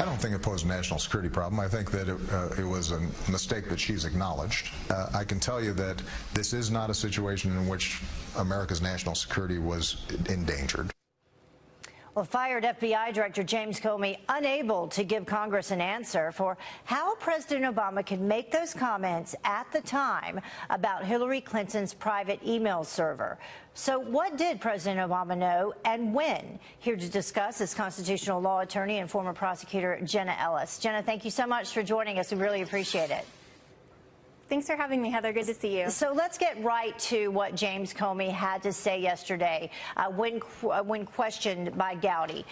I don't think it posed a national security problem. I think that it was a mistake that she's acknowledged. I can tell you that this is not a situation in which America's national security was endangered. Well, fired FBI Director James Comey unable to give Congress an answer for how President Obama could make those comments at the time about Hillary Clinton's private email server. So what did President Obama know and when? Here to discuss is constitutional law attorney and former prosecutor Jenna Ellis. Jenna, thank you so much for joining us. We really appreciate it. Thanks for having me, Heather. Good to see you. So let's get right to what James Comey had to say yesterday when questioned by Gowdy.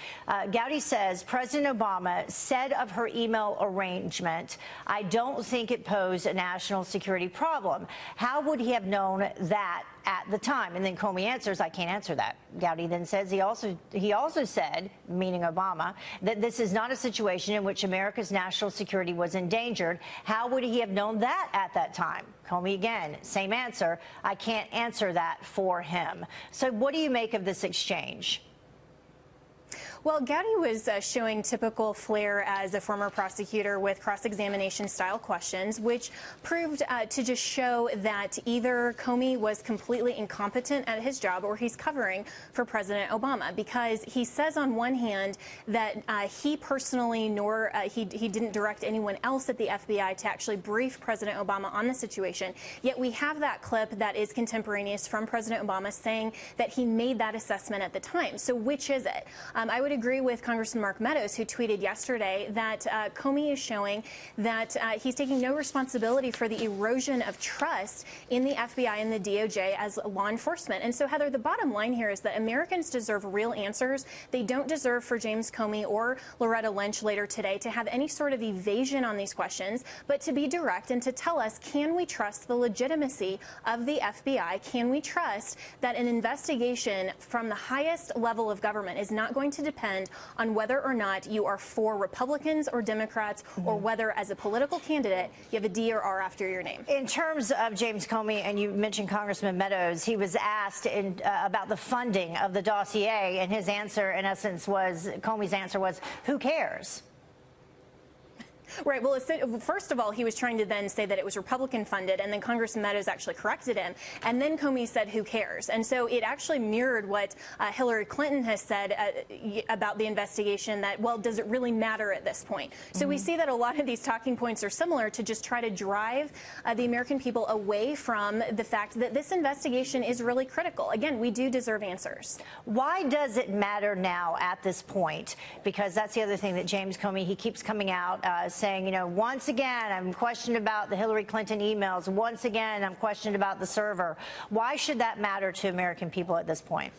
Gowdy says President Obama said of her email arrangement, "I don't think it posed a national security problem." How would he have known that at the time? And then Comey answers, "I can't answer that." Gowdy then says he also said, meaning Obama, that this is not a situation in which America's national security was endangered. How would he have known that at that time? Comey again, same answer. "I can't answer that for him." So what do you make of this exchange? Well, Gowdy was showing typical flair as a former prosecutor with cross-examination style questions, which proved to just show that either Comey was completely incompetent at his job or he's covering for President Obama, because he says on one hand that he personally nor he didn't direct anyone else at the FBI to actually brief President Obama on the situation. Yet we have that clip that is contemporaneous from President Obama saying that he made that assessment at the time. So which is it? I would agree with Congressman Mark Meadows, who tweeted yesterday that Comey is showing that he's taking no responsibility for the erosion of trust in the FBI and the DOJ as law enforcement. And so, Heather, the bottom line here is that Americans deserve real answers. They don't deserve for James Comey or Loretta Lynch later today to have any sort of evasion on these questions, but to be direct and to tell us, can we trust the legitimacy of the FBI? Can we trust that an investigation from the highest level of government is not going to depend on whether or not you are for Republicans or Democrats, or whether as a political candidate you have a D or R after your name? In terms of James Comey, and you mentioned Congressman Meadows, he was asked about the funding of the dossier, and his answer in essence was, Comey's answer was, "Who cares?" Right. Well, first of all, he was trying to then say that it was Republican funded, and then Congressman Meadows actually corrected him. And then Comey said, "Who cares?" And so it actually mirrored what Hillary Clinton has said about the investigation, that, well, does it really matter at this point? So we see that a lot of these talking points are similar to just try to drive the American people away from the fact that this investigation is really critical. Again, we do deserve answers. Why does it matter now at this point? Because that's the other thing that James Comey, he keeps coming out saying, you know, once again, I'm questioned about the Hillary Clinton emails. Once again, I'm questioned about the server. Why should that matter to American people at this point?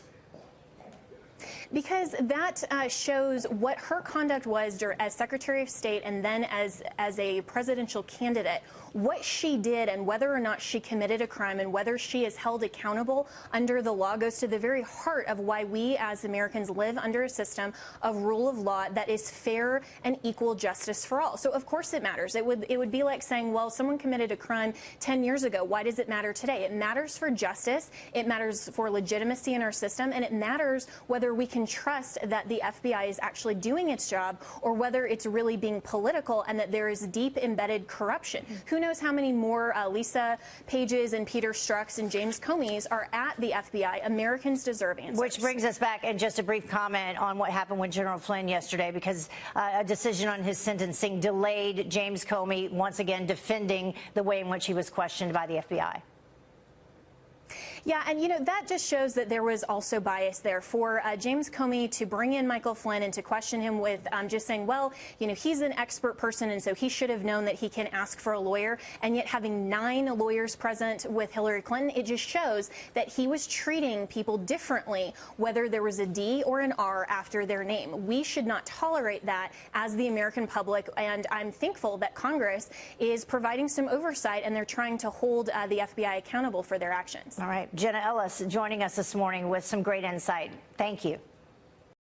Because that shows what her conduct was as Secretary of State and then as a presidential candidate, what she did and whether or not she committed a crime and whether she is held accountable under the law goes to the very heart of why we as Americans live under a system of rule of law that is fair and equal justice for all. So of course it matters. It would be like saying, well, someone committed a crime 10 years ago. Why does it matter today? It matters for justice. It matters for legitimacy in our system, and it matters whether we can trust that the FBI is actually doing its job or whether it's really being political and that there is deep embedded corruption. Who knows how many more Lisa Pages and Peter Strzok's and James Comey's are at the FBI. Americans deserve answers. Which brings us back, and just a brief comment on what happened with General Flynn yesterday, because a decision on his sentencing delayed James Comey once again defending the way in which he was questioned by the FBI. Yeah, and you know, that just shows that there was also bias there for James Comey to bring in Michael Flynn and to question him with just saying, well, you know, he's an expert person and so he should have known that he can ask for a lawyer, and yet having 9 lawyers present with Hillary Clinton, it just shows that he was treating people differently whether there was a D or an R after their name. We should not tolerate that as the American public, and I'm thankful that Congress is providing some oversight and they're trying to hold the FBI accountable for their actions. All right. Jenna Ellis joining us this morning with some great insight. Thank you.